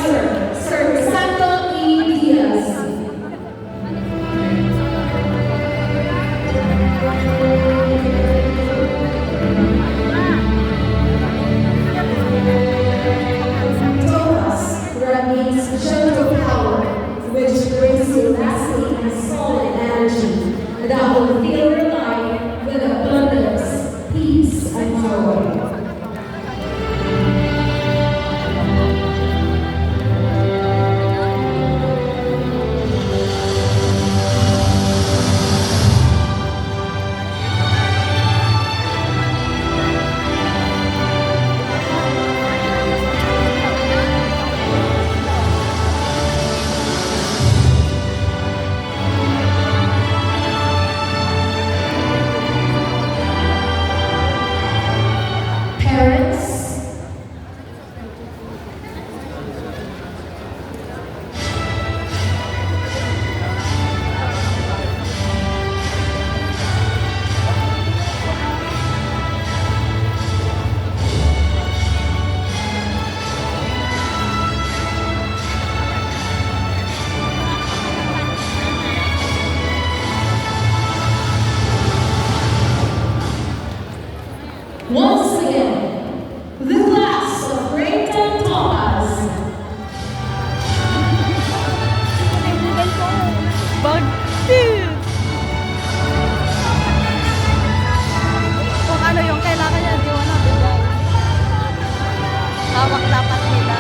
Advisor, Sir Santo E. Diaz. Topas radiates gentle power, which brings you lasting and solid energy that will fill your life with abundance, peace, and joy. Parents, once again, the class of Brayton Thomas. Bagti! Kung ano yung kailangan niya, di wala bigay. Hawak dapat nila.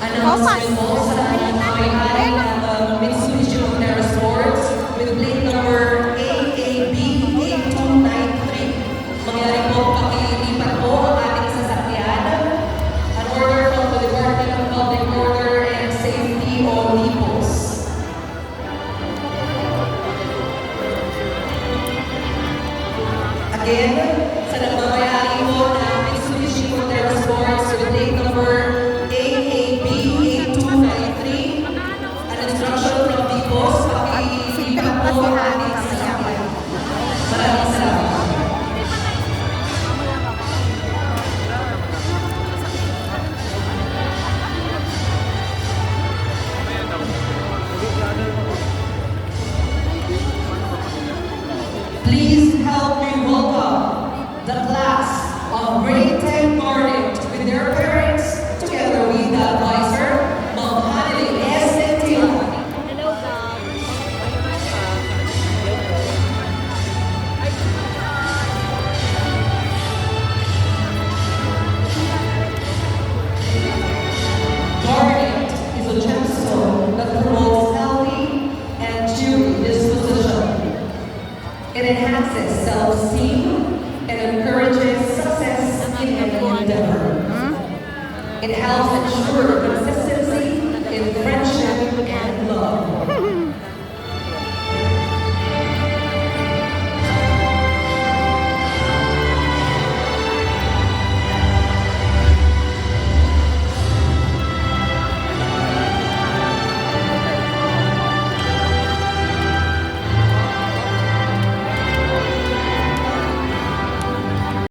Announcement po sa lahat ng may-ari ng Mitsubishi Motorsports with plate number AAB8293. Mangyari po pakilipat po ang ating sasakyan. An order from the Department of Public Order and Safety o NIPOS. Again, sa nagmamayari po ng Mitsubishi Motorsports with plate number AAB8293, an instruction from the boss, pakilipat po ang ating sasakyan. Maraming salamat. Please help me welcome the class of grade 10 Garnet with their parents, together with the advisor, Ma'am Hanley S. Tila. Hello, guys. Garnet is a gemstone that promotes healthy and cheery disposition. It enhances self-esteem and encourages success in any endeavor. It helps ensure